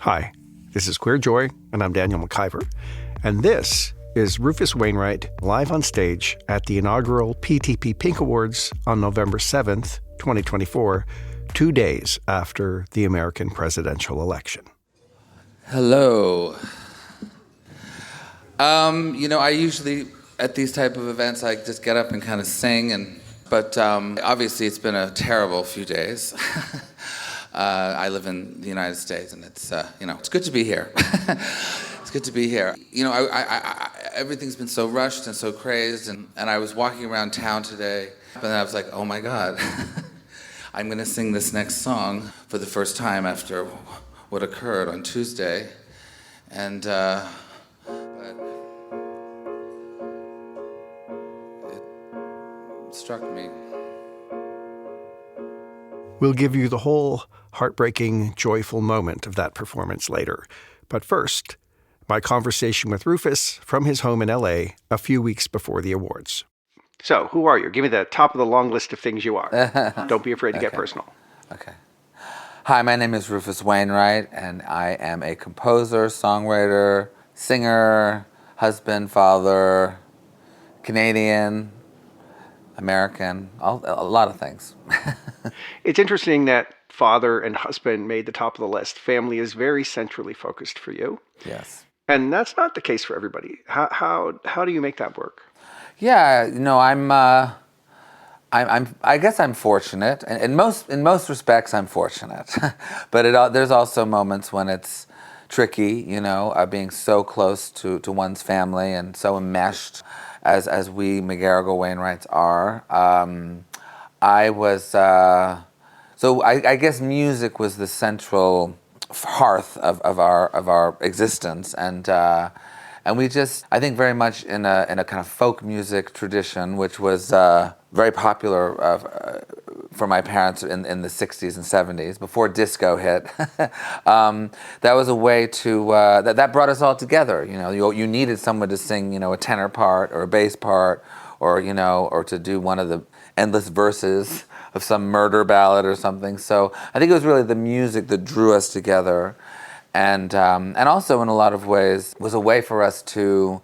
Hi, this is Queer Joy, and I'm Daniel McIver, and this is Rufus Wainwright live on stage at the inaugural PTP Pink Awards on November 7th, 2024, 2 days after the American presidential election. Hello. I usually, at these type of events, I just get up and kind of sing, but obviously it's been a terrible few days. I live in the United States, and it's good to be here. It's good to be here. Everything's been so rushed and so crazed, and I was walking around town today, and I was like, oh my God, I'm going to sing this next song for the first time after what occurred on Tuesday, and but it struck me. We'll give you the whole heartbreaking, joyful moment of that performance later. But first, my conversation with Rufus from his home in LA a few weeks before the awards. So, who are you? Give me the top of the long list of things you are. Don't be afraid to get personal. Okay. Hi, my name is Rufus Wainwright, and I am a composer, songwriter, singer, husband, father, Canadian, American, a lot of things. It's interesting that father and husband made the top of the list. Family is very centrally focused for you. Yes. And that's not the case for everybody. How do you make that work? Yeah, I guess I'm fortunate. In most respects, I'm fortunate. But there's also moments when it's tricky, being so close to one's family and so enmeshed as we McGarrigle Wainwrights are. I guess music was the central hearth of our existence, and we just, I think, very much in a kind of folk music tradition, which was very popular for my parents in the 60s and 70s, before disco hit. That was a way to, that brought us all together. You needed someone to sing, a tenor part or a bass part, or to do one of the endless verses of some murder ballad or something. So I think it was really the music that drew us together, and also in a lot of ways was a way for us to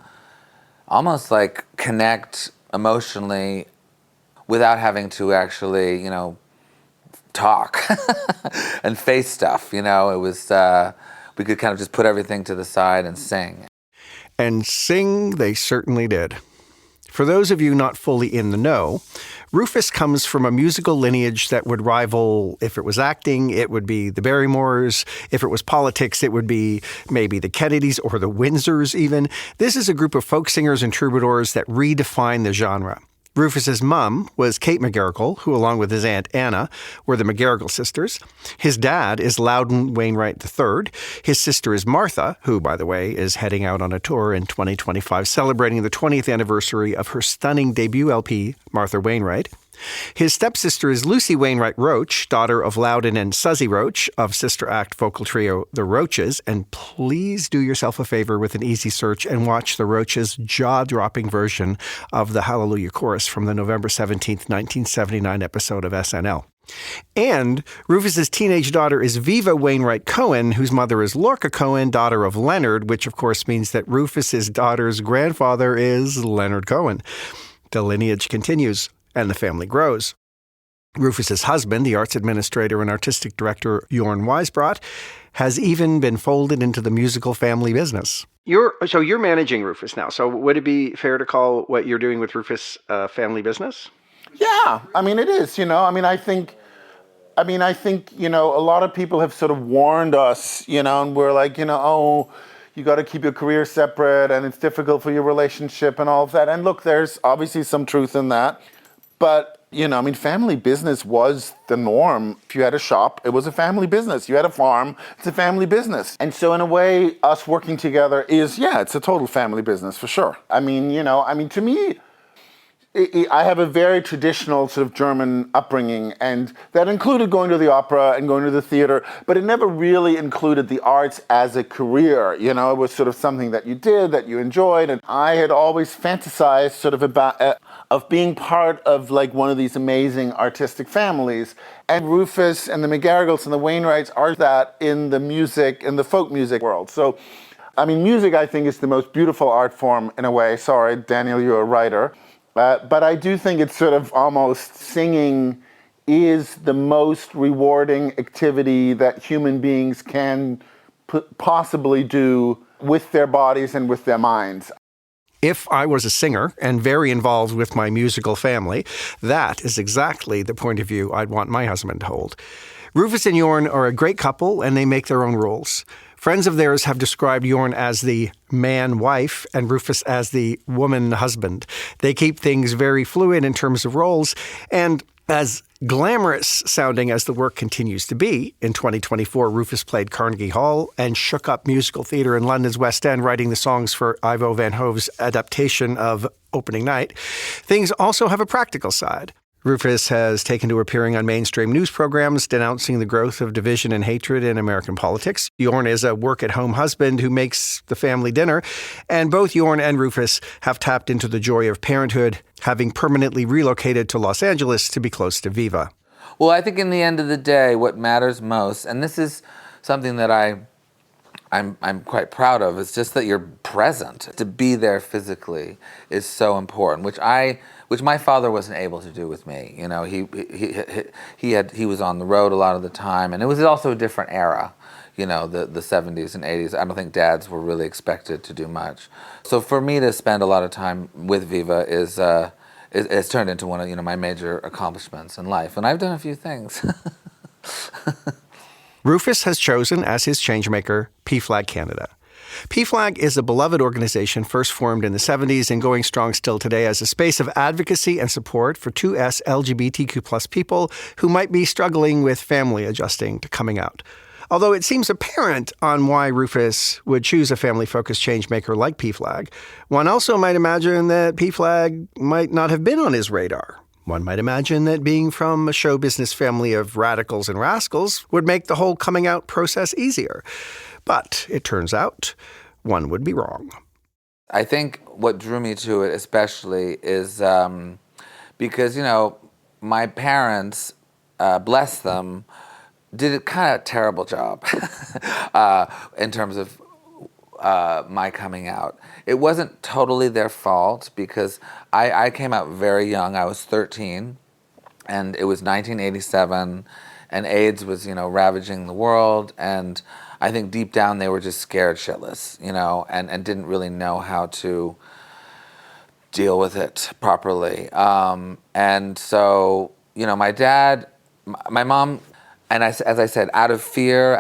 almost like connect emotionally without having to actually, talk and face stuff. It was we could kind of just put everything to the side and sing. And sing they certainly did. For those of you not fully in the know, Rufus comes from a musical lineage that would rival, if it was acting, it would be the Barrymores. If it was politics, it would be maybe the Kennedys or the Windsors even. This is a group of folk singers and troubadours that redefine the genre. Rufus's mom was Kate McGarrigle, who, along with his aunt Anna, were the McGarrigle sisters. His dad is Loudon Wainwright III. His sister is Martha, who, by the way, is heading out on a tour in 2025, celebrating the 20th anniversary of her stunning debut LP, Martha Wainwright. His stepsister is Lucy Wainwright Roach, daughter of Loudon and Suzy Roach of sister act vocal trio The Roaches. And please do yourself a favor with an easy search and watch The Roaches' jaw-dropping version of the Hallelujah Chorus from the November 17th, 1979 episode of SNL. And Rufus's teenage daughter is Viva Wainwright Cohen, whose mother is Lorca Cohen, daughter of Leonard, which of course means that Rufus's daughter's grandfather is Leonard Cohen. The lineage continues, and the family grows. Rufus's husband, the arts administrator and artistic director Jorn Weisbrodt, has even been folded into the musical family business. You're managing Rufus now. So would it be fair to call what you're doing with Rufus family business? Yeah, it is. I think, a lot of people have sort of warned us, and we're like, you got to keep your career separate, and it's difficult for your relationship and all of that. And look, there's obviously some truth in that. But, family business was the norm. If you had a shop, it was a family business. You had a farm, it's a family business. And so in a way, us working together is, it's a total family business for sure. To me, I have a very traditional sort of German upbringing, and that included going to the opera and going to the theater, but it never really included the arts as a career. You know, it was sort of something that you did, that you enjoyed, and I had always fantasized sort of about of being part of like one of these amazing artistic families. And Rufus and the McGarrigles and the Wainwrights are that in the music, in the folk music world. So, I mean, music, I think, is the most beautiful art form in a way. Sorry, Daniel, you're a writer. But I do think it's sort of almost singing is the most rewarding activity that human beings can possibly do with their bodies and with their minds. If I was a singer and very involved with my musical family, that is exactly the point of view I'd want my husband to hold. Rufus and Jorn are a great couple, and they make their own rules. Friends of theirs have described Jorn as the man-wife and Rufus as the woman-husband. They keep things very fluid in terms of roles, and as glamorous sounding as the work continues to be, in 2024, Rufus played Carnegie Hall and shook up musical theatre in London's West End, writing the songs for Ivo Van Hove's adaptation of Opening Night. Things also have a practical side. Rufus has taken to appearing on mainstream news programs, denouncing the growth of division and hatred in American politics. Jorn is a work-at-home husband who makes the family dinner, and both Jorn and Rufus have tapped into the joy of parenthood, having permanently relocated to Los Angeles to be close to Viva. Well, I think in the end of the day, what matters most, and this is something that I'm quite proud of, is just that you're present. To be there physically is so important, which my father wasn't able to do with me. You know, he was on the road a lot of the time, and it was also a different era. You know, the 70s and 80s. I don't think dads were really expected to do much. So for me to spend a lot of time with Viva is turned into one of my major accomplishments in life, and I've done a few things. Rufus has chosen as his changemaker PFLAG Canada. PFLAG is a beloved organization first formed in the 70s and going strong still today as a space of advocacy and support for 2S LGBTQ+ people who might be struggling with family adjusting to coming out. Although it seems apparent on why Rufus would choose a family-focused changemaker like PFLAG, one also might imagine that PFLAG might not have been on his radar. One might imagine that being from a show business family of radicals and rascals would make the whole coming out process easier. But it turns out one would be wrong. I think what drew me to it especially is because, my parents, bless them, did a kind of terrible job in terms of my coming out. It wasn't totally their fault because I came out very young. I was 13, and it was 1987, and AIDS was, ravaging the world, and I think deep down they were just scared shitless, and didn't really know how to deal with it properly. And so, my dad, my mom, and as I said, out of fear,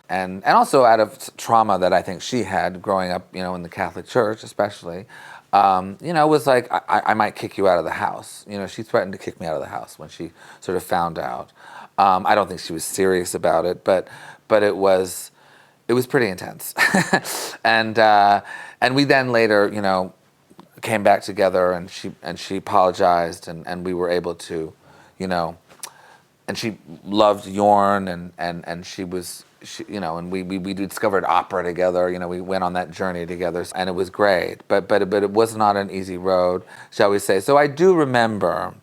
and also out of trauma that I think she had growing up, in the Catholic Church especially, was like, I might kick you out of the house. She threatened to kick me out of the house when she sort of found out. I don't think she was serious about it, but it was pretty intense. And we then later, came back together, and she apologized, and we were able to, and she loved Jorn, and she and we discovered opera together. We went on that journey together, and it was great. But it was not an easy road, shall we say. So I do remember,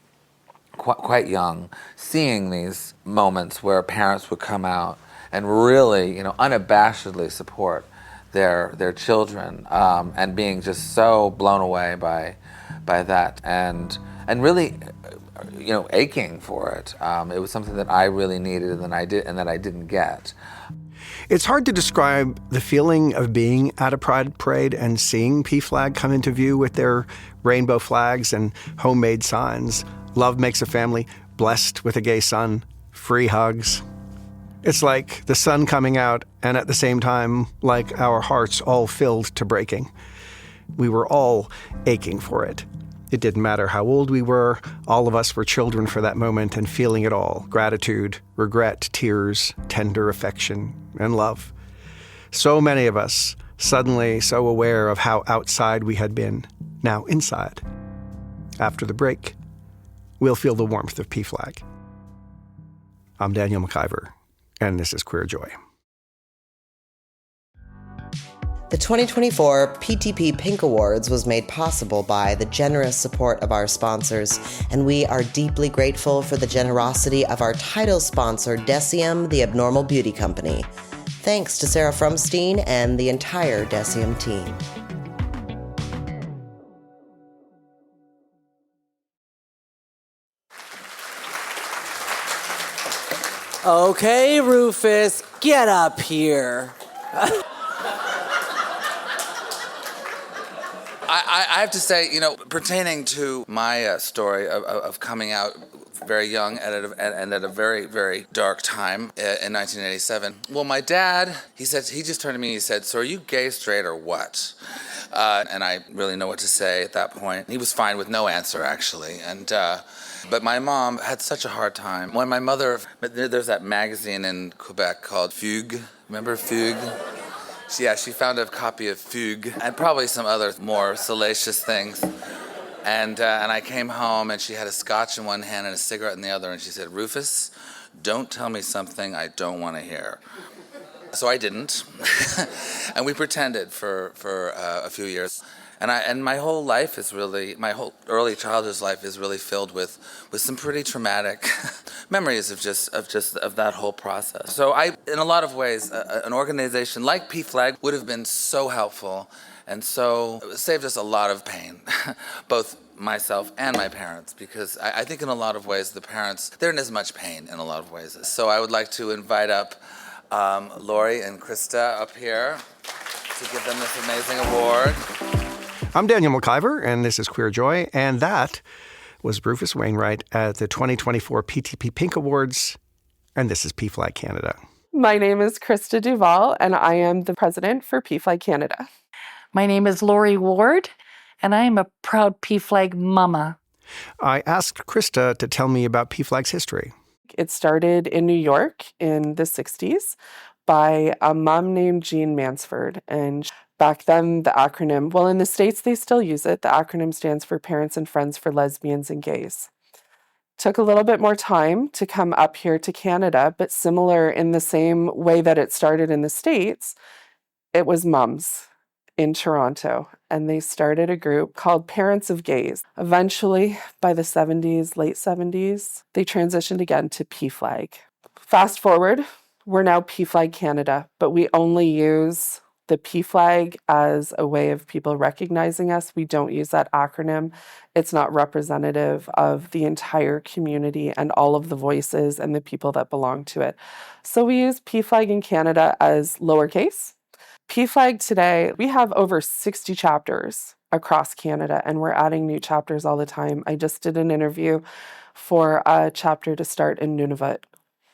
quite young, seeing these moments where parents would come out and really, unabashedly support their children, and being just so blown away by that, and really, aching for it. It was something that I really needed, and that I didn't get. It's hard to describe the feeling of being at a pride parade and seeing PFLAG come into view with their rainbow flags and homemade signs. Love makes a family, blessed with a gay son, free hugs. It's like the sun coming out, and at the same time, like our hearts all filled to breaking. We were all aching for it. It didn't matter how old we were. All of us were children for that moment and feeling it all. Gratitude, regret, tears, tender affection, and love. So many of us suddenly so aware of how outside we had been, now inside. After the break, we'll feel the warmth of PFLAG. I'm Daniel McIver, and this is Queer Joy. The 2024 PTP Pink Awards was made possible by the generous support of our sponsors, and we are deeply grateful for the generosity of our title sponsor, Decium, the Abnormal Beauty Company. Thanks to Sarah Frumstein and the entire Decium team. Okay, Rufus, get up here. I have to say, pertaining to my story of coming out very young and at a very, very dark time in 1987. Well, my dad, he just turned to me and he said, "So are you gay, straight, or what?" And I really know what to say at that point. He was fine with no answer, actually. But my mom had such a hard time. When my mother, there's that magazine in Quebec called Fugue. Remember Fugue? She found a copy of Fugue and probably some other more salacious things. And I came home and she had a scotch in one hand and a cigarette in the other, and she said, "Rufus, don't tell me something I don't want to hear." So I didn't, and we pretended for a few years. And my whole life is really, my whole early childhood life is really filled with some pretty traumatic memories of that whole process. So in a lot of ways, an organization like PFLAG would have been so helpful, and so it saved us a lot of pain, both myself and my parents, because I think in a lot of ways the parents, they're in as much pain in a lot of ways. So I would like to invite up Lori and Christa up here to give them this amazing award. I'm Daniel McIver, and this is Queer Joy, and that was Rufus Wainwright at the 2024 PTP Pink Awards, and this is PFLAG Canada. My name is Christa Duvall, and I am the president for PFLAG Canada. My name is Lori Ward, and I am a proud PFLAG mama. I asked Christa to tell me about PFLAG's history. It started in New York in the 60s by a mom named Jean Mansford, and back then, the acronym, well, in the States, they still use it. The acronym stands for Parents and Friends for Lesbians and Gays. Took a little bit more time to come up here to Canada, but similar in the same way that it started in the States, it was moms in Toronto, and they started a group called Parents of Gays. Eventually, by the 70s, late 70s, they transitioned again to PFLAG. Fast forward, we're now PFLAG Canada, but we only use the PFLAG as a way of people recognizing us. We don't use that acronym. It's not representative of the entire community and all of the voices and the people that belong to it. So we use PFLAG in Canada as lowercase. PFLAG today, we have over 60 chapters across Canada, and we're adding new chapters all the time. I just did an interview for a chapter to start in Nunavut.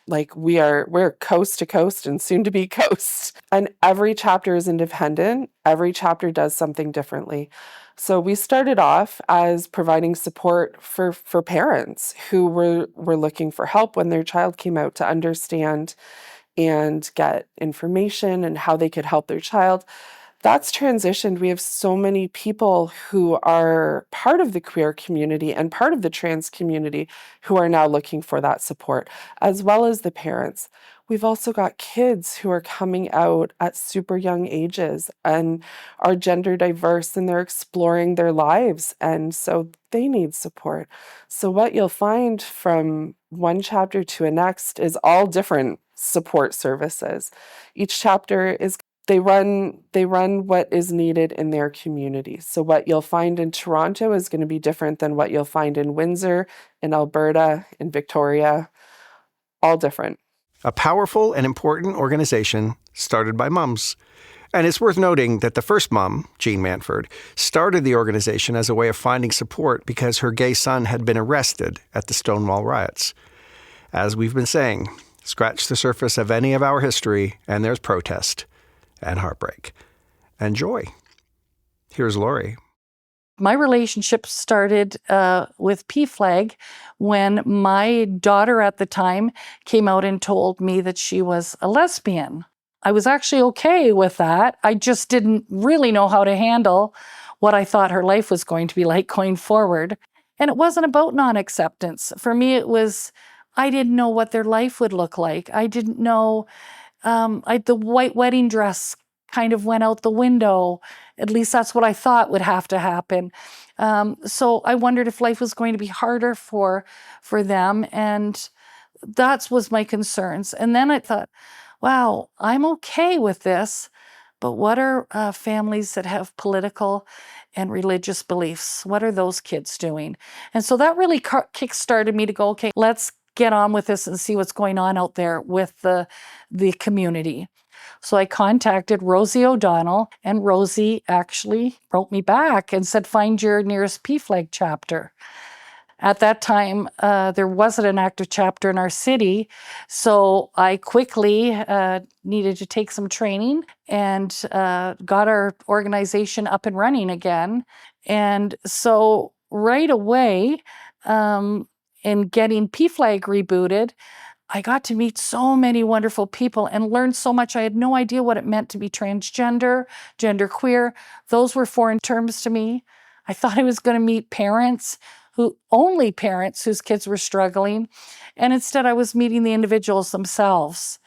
Like we're coast to coast and soon to be coast. And every chapter is independent. Every chapter does something differently. So we started off as providing support for parents who were looking for help when their child came out, to understand and get information and how they could help their child. That's transitioned. We have so many people who are part of the queer community and part of the trans community who are now looking for that support, as well as the parents. We've also got kids who are coming out at super young ages and are gender diverse, and they're exploring their lives, and so they need support. So what you'll find from one chapter to the next is all different support services. Each chapter is They run what is needed in their community. So what you'll find in Toronto is going to be different than what you'll find in Windsor, in Alberta, in Victoria, all different. A powerful and important organization started by moms. And it's worth noting that the first mom, Jean Mansford, started the organization as a way of finding support because her gay son had been arrested at the Stonewall riots. As we've been saying, scratch the surface of any of our history and there's protest and heartbreak and joy. Here's Lori. My relationship started with PFLAG when my daughter at the time came out and told me that she was a lesbian. I was actually okay with that. I just didn't really know how to handle what I thought her life was going to be like going forward. And it wasn't about non-acceptance. For me, it was, I didn't know what their life would look like. I didn't know, the white wedding dress kind of went out the window. At least that's what I thought would have to happen. So I wondered if life was going to be harder for them. And that was my concerns. And then I thought, wow, I'm okay with this. But what are families that have political and religious beliefs? What are those kids doing? And so that really kick-started me to go, okay, let's get on with this and see what's going on out there with the community. So I contacted Rosie O'Donnell, and Rosie actually wrote me back and said, find your nearest PFLAG chapter. At that time, there wasn't an active chapter in our city, so I quickly needed to take some training and got our organization up and running again. And so right away, in getting PFLAG rebooted, I got to meet so many wonderful people and learn so much. I had no idea what it meant to be transgender, genderqueer. Those were foreign terms to me. I thought I was going to meet parents whose kids were struggling. And instead I was meeting the individuals themselves.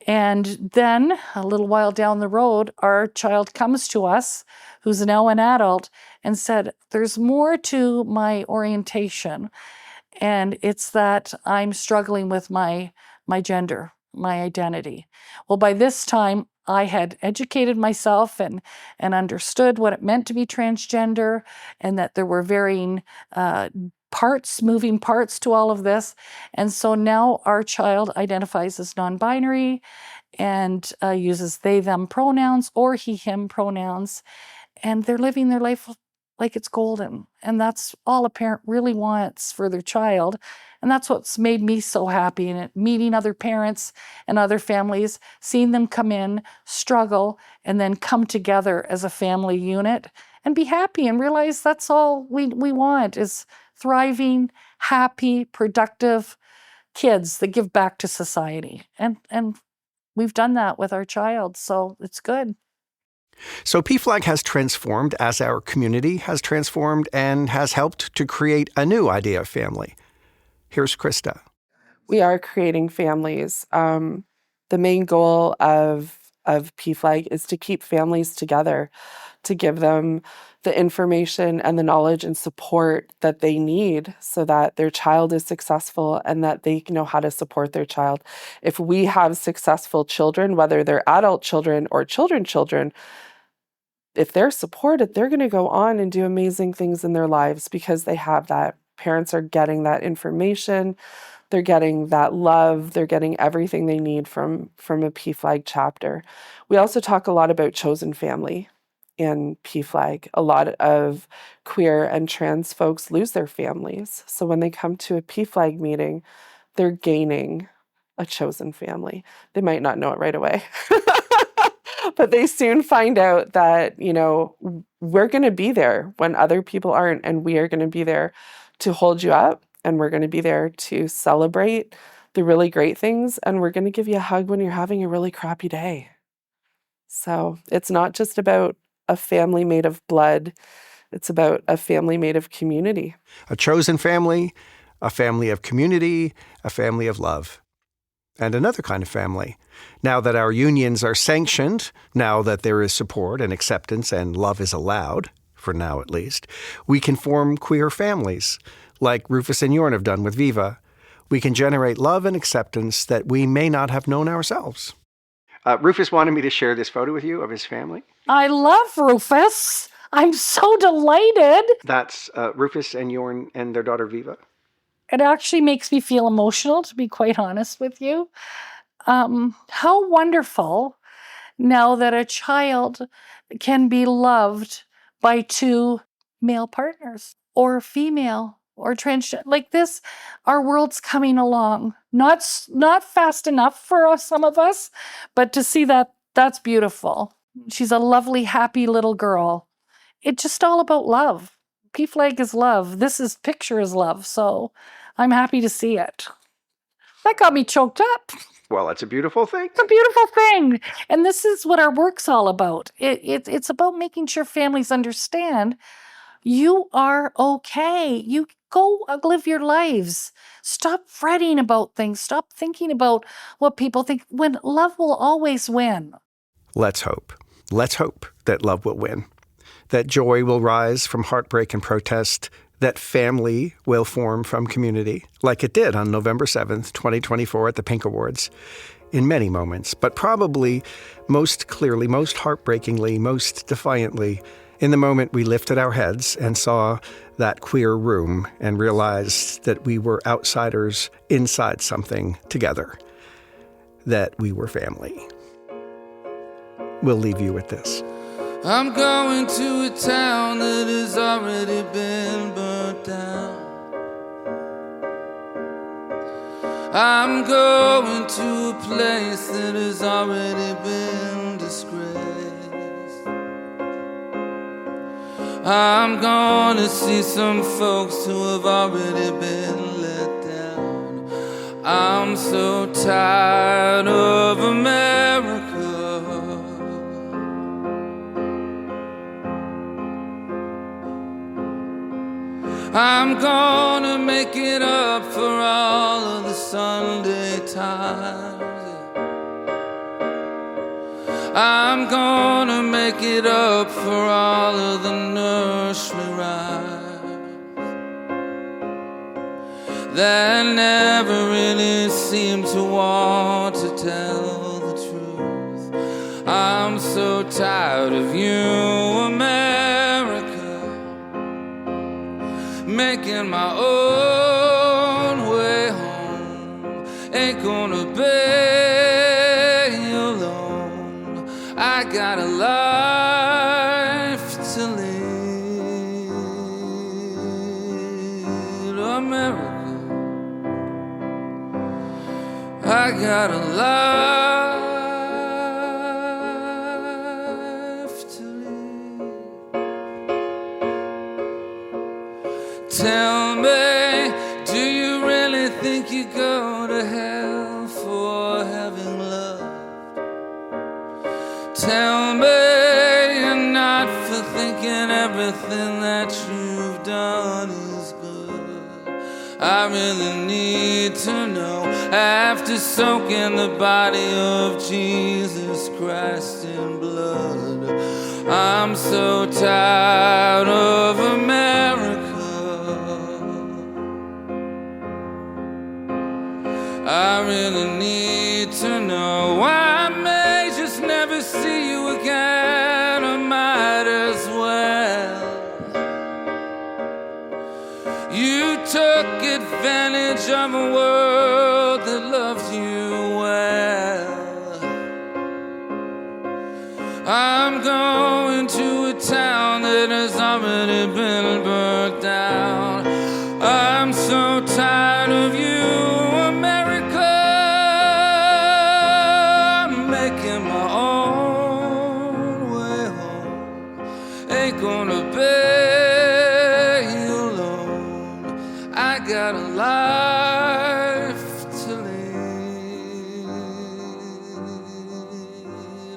And then a little while down the road, our child comes to us, who's now an adult, and said, there's more to my orientation. And it's that I'm struggling with my gender, my identity. Well, by this time, I had educated myself and understood what it meant to be transgender, and that there were varying moving parts to all of this. And so now our child identifies as non-binary and uses they, them pronouns or he, him pronouns. And they're living their life like it's golden. And that's all a parent really wants for their child. And that's what's made me so happy in it, meeting other parents and other families, seeing them come in, struggle, and then come together as a family unit and be happy and realize that's all we want is thriving, happy, productive kids that give back to society. And we've done that with our child, so it's good. So PFLAG has transformed as our community has transformed and has helped to create a new idea of family. Here's Christa. We are creating families. The main goal of PFLAG is to keep families together, to give them the information and the knowledge and support that they need so that their child is successful and that they know how to support their child. If we have successful children, whether they're adult children or children, if they're supported, they're going to go on and do amazing things in their lives because they have that. Parents are getting that information. They're getting that love. They're getting everything they need from a PFLAG chapter. We also talk a lot about chosen family in PFLAG. A lot of queer and trans folks lose their families. So when they come to a PFLAG meeting, they're gaining a chosen family. They might not know it right away. But they soon find out that, we're going to be there when other people aren't, and we are going to be there to hold you up, and we're going to be there to celebrate the really great things, and we're going to give you a hug when you're having a really crappy day. So it's not just about a family made of blood. It's about a family made of community. A chosen family, a family of community, a family of love. And another kind of family. Now that our unions are sanctioned, now that there is support and acceptance and love is allowed, for now at least, we can form queer families, like Rufus and Jorn have done with Viva. We can generate love and acceptance that we may not have known ourselves. Rufus wanted me to share this photo with you of his family. I love Rufus. I'm so delighted. That's Rufus and Jorn and their daughter Viva. It actually makes me feel emotional, to be quite honest with you. How wonderful now that a child can be loved by two male partners or female or transgender. Like this, our world's coming along. Not fast enough for some of us, but to see that's beautiful. She's a lovely, happy little girl. It's just all about love. PFLAG is love. This picture is love. So I'm happy to see it. That got me choked up. Well, that's a beautiful thing. It's a beautiful thing. And this is what our work's all about. It's about making sure families understand You are okay. You go live your lives. Stop fretting about things. Stop thinking about what people think, when love will always win. Let's hope. Let's hope that love will win, that joy will rise from heartbreak and protest, that family will form from community, like it did on November 7th, 2024 at the Pink Awards, in many moments, but probably most clearly, most heartbreakingly, most defiantly, in the moment we lifted our heads and saw that queer room and realized that we were outsiders inside something together, that we were family. We'll leave you with this. I'm going to a town that has already been burnt down. I'm going to a place that has already been disgraced. I'm gonna see some folks who have already been let down. I'm so tired of America. I'm gonna make it up for all of the Sunday times. I'm gonna make it up for all of the nursery rhymes that never really seem to want to tell the truth. I'm so tired of you, America, making my own way home. Ain't gonna be alone. I got a life to lead, America. I got a life to lead. Tell me, do you really think you go to hell for having loved? Tell me you're not for thinking everything that you've done is good. I really need to know, after soaking the body of Jesus Christ in blood. I'm so tired of America. I really need to know. I may just never see you again, I might as well. You took advantage of a world that loved you well. I'm going to a town that has already been burnt down. I'm so tired of you, gonna be alone. I got a life to lead,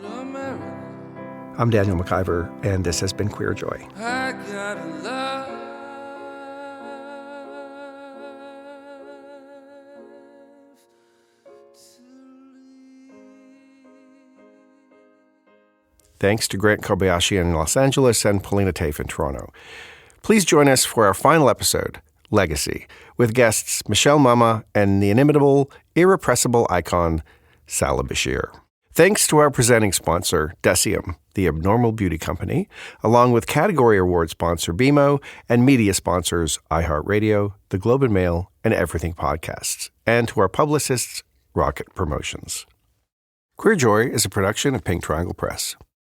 America. I'm Daniel McIver, and this has been Queer Joy. I got a life to lead. Thanks to Grant Kobayashi in Los Angeles and Paulina Tafe in Toronto. Please join us for our final episode, Legacy, with guests Michelle Mama and the inimitable, irrepressible icon, Salah Bashir. Thanks to our presenting sponsor, Decium, the Abnormal Beauty Company, along with category award sponsor BMO and media sponsors iHeartRadio, The Globe and Mail, and Everything Podcasts, and to our publicists, Rocket Promotions. Queer Joy is a production of Pink Triangle Press.